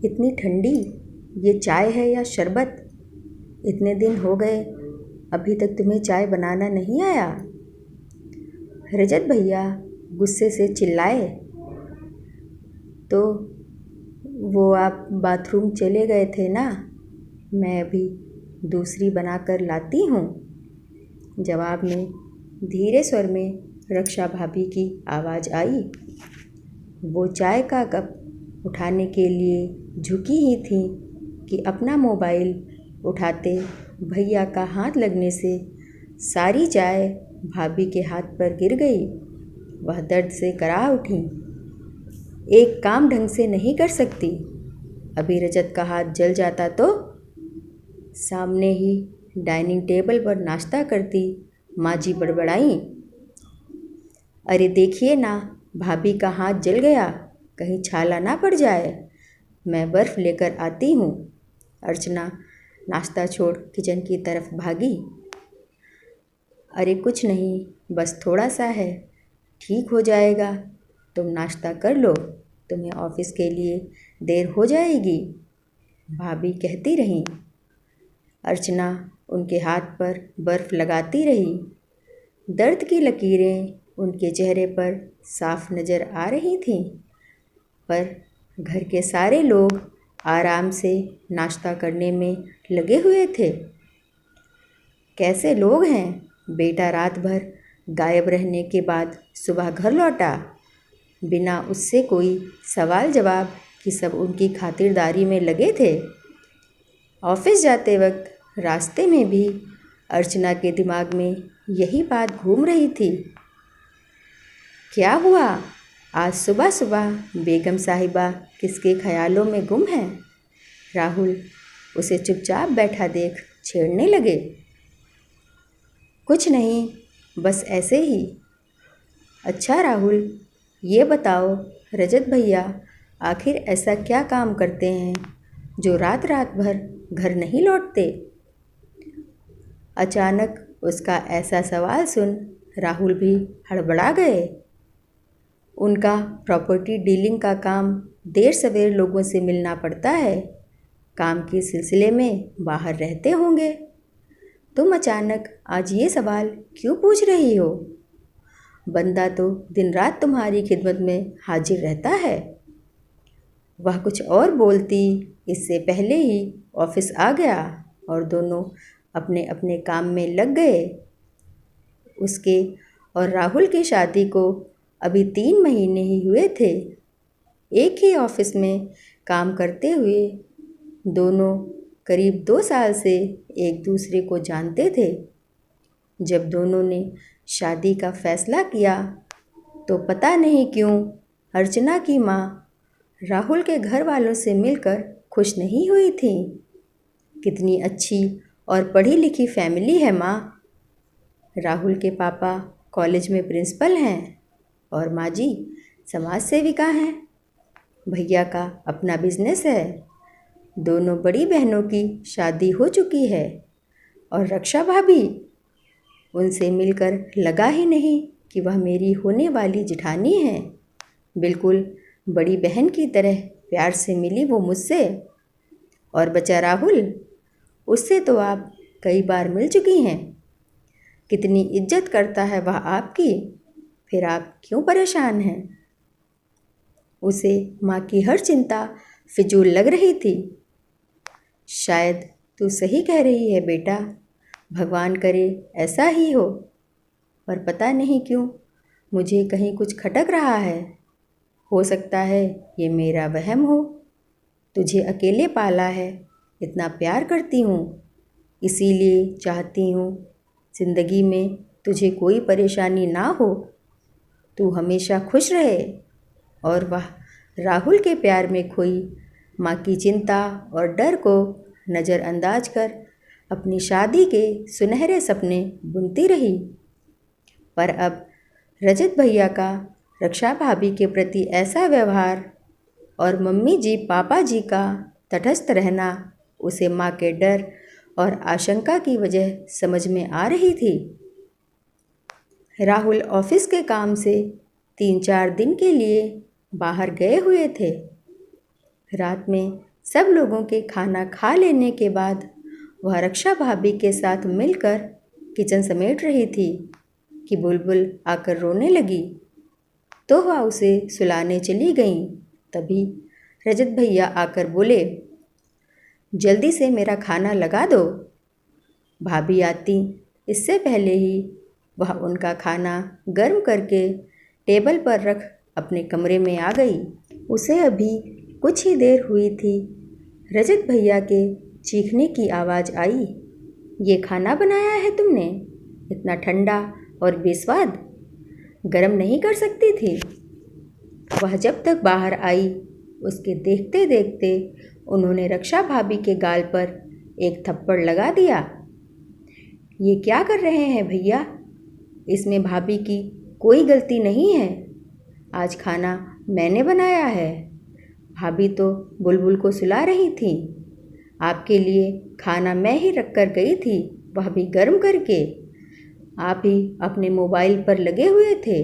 इतनी ठंडी, ये चाय है या शरबत? इतने दिन हो गए, अभी तक तुम्हें चाय बनाना नहीं आया? रजत भैया गुस्से से चिल्लाए। तो वो आप बाथरूम चले गए थे ना, मैं अभी दूसरी बनाकर लाती हूँ। जवाब में धीरे स्वर में रक्षा भाभी की आवाज़ आई। वो चाय का कप उठाने के लिए झुकी ही थी कि अपना मोबाइल उठाते भैया का हाथ लगने से सारी चाय भाभी के हाथ पर गिर गई। वह दर्द से करा उठी। एक काम ढंग से नहीं कर सकती, अभी रजत का हाथ जल जाता तो? सामने ही डाइनिंग टेबल पर नाश्ता करती माँ जी बड़बड़ाई। अरे देखिए ना, भाभी का हाथ जल गया, कहीं छाला ना पड़ जाए। मैं बर्फ़ लेकर आती हूँ। अर्चना नाश्ता छोड़ किचन की तरफ भागी। अरे कुछ नहीं, बस थोड़ा सा है, ठीक हो जाएगा। तुम नाश्ता कर लो, तुम्हें ऑफिस के लिए देर हो जाएगी, भाभी कहती रहीं। अर्चना उनके हाथ पर बर्फ़ लगाती रही। दर्द की लकीरें उनके चेहरे पर साफ नज़र आ रही थीं, पर घर के सारे लोग आराम से नाश्ता करने में लगे हुए थे। कैसे लोग हैं? बेटा रात भर गायब रहने के बाद सुबह घर लौटा, बिना उससे कोई सवाल जवाब कि सब उनकी खातिरदारी में लगे थे। ऑफिस जाते वक्त रास्ते में भी अर्चना के दिमाग में यही बात घूम रही थी। क्या हुआ? आज सुबह सुबह बेगम साहिबा किसके ख्यालों में गुम हैं? राहुल उसे चुपचाप बैठा देख छेड़ने लगे। कुछ नहीं, बस ऐसे ही। अच्छा राहुल, ये बताओ, रजत भैया आखिर ऐसा क्या काम करते हैं जो रात रात भर घर नहीं लौटते? अचानक उसका ऐसा सवाल सुन राहुल भी हड़बड़ा गए। उनका प्रॉपर्टी डीलिंग का काम देर सवेर लोगों से मिलना पड़ता है, काम के सिलसिले में बाहर रहते होंगे। तुम अचानक आज ये सवाल क्यों पूछ रही हो? बंदा तो दिन रात तुम्हारी खिदमत में हाजिर रहता है। वह कुछ और बोलती, इससे पहले ही ऑफिस आ गया और दोनों अपने अपने काम में लग गए। उसके और राहुल की शादी को अभी 3 महीने ही हुए थे। एक ही ऑफिस में काम करते हुए दोनों करीब 2 साल से एक दूसरे को जानते थे। जब दोनों ने शादी का फैसला किया तो पता नहीं क्यों अर्चना की माँ राहुल के घर वालों से मिलकर खुश नहीं हुई थी। कितनी अच्छी और पढ़ी लिखी फैमिली है माँ। राहुल के पापा कॉलेज में प्रिंसिपल हैं और माँ जी समाज सेविका हैं। भैया का अपना बिजनेस है। दोनों बड़ी बहनों की शादी हो चुकी है और रक्षा भाभी, उनसे मिलकर लगा ही नहीं कि वह मेरी होने वाली जेठानी है। बिल्कुल बड़ी बहन की तरह प्यार से मिली वो मुझसे। और बचा राहुल, उससे तो आप कई बार मिल चुकी हैं। कितनी इज्जत करता है वह आपकी, फिर आप क्यों परेशान हैं? उसे माँ की हर चिंता फिजूल लग रही थी। शायद तू सही कह रही है बेटा, भगवान करे ऐसा ही हो, पर पता नहीं क्यों मुझे कहीं कुछ खटक रहा है। हो सकता है ये मेरा वहम हो। तुझे अकेले पाला है, इतना प्यार करती हूँ, इसीलिए चाहती हूँ ज़िंदगी में तुझे कोई परेशानी ना हो, तू हमेशा खुश रहे। और वह राहुल के प्यार में खोई माँ की चिंता और डर को नज़रअंदाज कर अपनी शादी के सुनहरे सपने बुनती रही। पर अब रजत भैया का रक्षा भाभी के प्रति ऐसा व्यवहार और मम्मी जी पापा जी का तटस्थ रहना उसे माँ के डर और आशंका की वजह समझ में आ रही थी। राहुल ऑफिस के काम से 3-4 दिन के लिए बाहर गए हुए थे। रात में सब लोगों के खाना खा लेने के बाद वह रक्षा भाभी के साथ मिलकर किचन समेट रही थी कि बुलबुल आकर रोने लगी। तो वह उसे सुलाने चली गईं। तभी रजत भैया आकर बोले, जल्दी से मेरा खाना लगा दो। भाभी आती इससे पहले ही वह उनका खाना गर्म करके टेबल पर रख अपने कमरे में आ गई। उसे अभी कुछ ही देर हुई थी, रजत भैया के चीखने की आवाज़ आई, ये खाना बनाया है तुमने? इतना ठंडा और बेस्वाद, गरम नहीं कर सकती थी? वह जब तक बाहर आई उसके देखते देखते उन्होंने रक्षा भाभी के गाल पर एक थप्पड़ लगा दिया। ये क्या कर रहे हैं भैया? इसमें भाभी की कोई गलती नहीं है। आज खाना मैंने बनाया है। भाभी तो बुलबुल को सुला रही थी। आपके लिए खाना मैं ही रख कर गई थी, वह भी गर्म करके। आप ही अपने मोबाइल पर लगे हुए थे।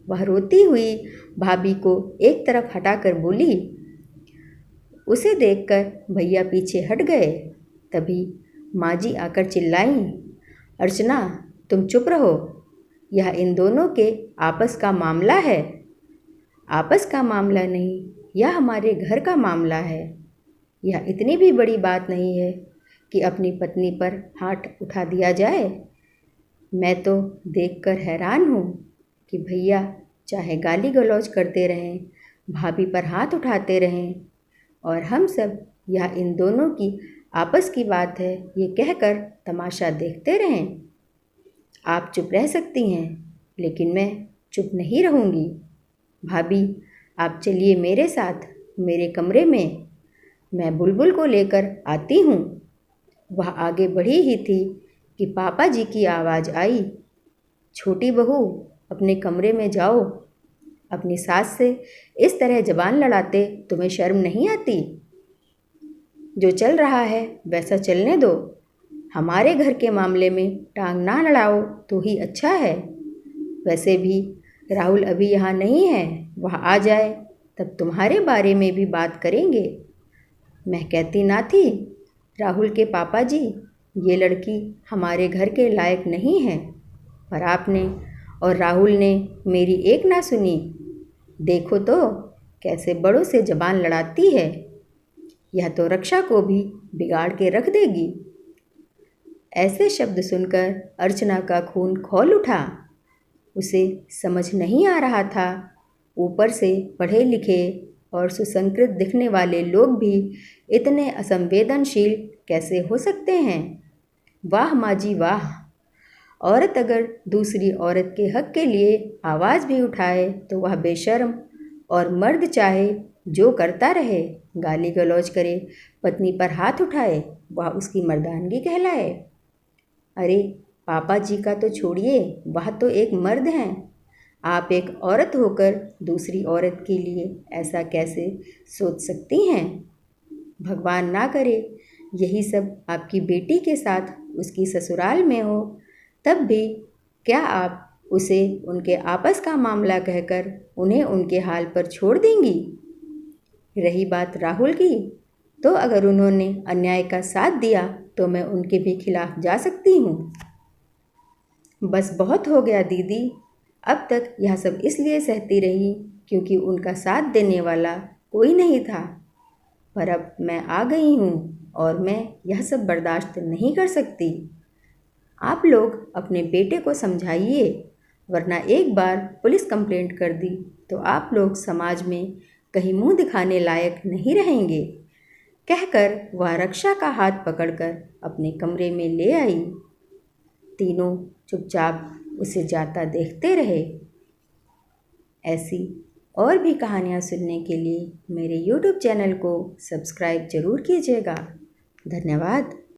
वह रोती हुई भाभी को एक तरफ हटाकर बोली। उसे देखकर भैया पीछे हट गए। तभी माँ जी आकर चिल्लाईं, अर्चना तुम चुप रहो, यह इन दोनों के आपस का मामला है। आपस का मामला नहीं, यह हमारे घर का मामला है। यह इतनी भी बड़ी बात नहीं है कि अपनी पत्नी पर हाथ उठा दिया जाए। मैं तो देखकर हैरान हूँ कि भैया चाहे गाली गलौज करते रहें, भाभी पर हाथ उठाते रहें और हम सब यह इन दोनों की आपस की बात है ये कहकर तमाशा देखते रहें। आप चुप रह सकती हैं, लेकिन मैं चुप नहीं रहूँगी। भाभी आप चलिए मेरे साथ मेरे कमरे में, मैं बुलबुल को लेकर आती हूँ। वह आगे बढ़ी ही थी कि पापा जी की आवाज़ आई, छोटी बहू अपने कमरे में जाओ। अपनी सास से इस तरह जबान लड़ाते तुम्हें शर्म नहीं आती? जो चल रहा है वैसा चलने दो। हमारे घर के मामले में टांग ना लड़ाओ तो ही अच्छा है। वैसे भी राहुल अभी यहाँ नहीं है, वह आ जाए तब तुम्हारे बारे में भी बात करेंगे। मैं कहती ना थी राहुल के पापा जी, ये लड़की हमारे घर के लायक नहीं है, पर आपने और राहुल ने मेरी एक ना सुनी। देखो तो कैसे बड़ों से जबान लड़ाती है। यह तो रक्षा को भी बिगाड़ के रख देगी। ऐसे शब्द सुनकर अर्चना का खून खौल उठा। उसे समझ नहीं आ रहा था, ऊपर से पढ़े लिखे और सुसंस्कृत दिखने वाले लोग भी इतने असंवेदनशील कैसे हो सकते हैं। वाह माँ जी वाह! औरत अगर दूसरी औरत के हक के लिए आवाज़ भी उठाए तो वह बेशर्म, और मर्द चाहे जो करता रहे, गाली गलौज करे, पत्नी पर हाथ उठाए, वह उसकी मर्दानगी कहलाए। अरे पापा जी का तो छोड़िए, वह तो एक मर्द हैं। आप एक औरत होकर दूसरी औरत के लिए ऐसा कैसे सोच सकती हैं? भगवान ना करे यही सब आपकी बेटी के साथ उसकी ससुराल में हो, तब भी क्या आप उसे उनके आपस का मामला कहकर उन्हें उनके हाल पर छोड़ देंगी? रही बात राहुल की, तो अगर उन्होंने अन्याय का साथ दिया तो मैं उनके भी खिलाफ जा सकती हूँ। बस बहुत हो गया दीदी, अब तक यह सब इसलिए सहती रही क्योंकि उनका साथ देने वाला कोई नहीं था, पर अब मैं आ गई हूँ और मैं यह सब बर्दाश्त नहीं कर सकती। आप लोग अपने बेटे को समझाइए, वरना एक बार पुलिस कंप्लेंट कर दी तो आप लोग समाज में कहीं मुंह दिखाने लायक नहीं रहेंगे। कहकर वह रक्षा का हाथ पकड़कर अपने कमरे में ले आई। तीनों चुपचाप उसे जाता देखते रहे। ऐसी और भी कहानियाँ सुनने के लिए मेरे YouTube चैनल को सब्सक्राइब ज़रूर कीजिएगा। धन्यवाद।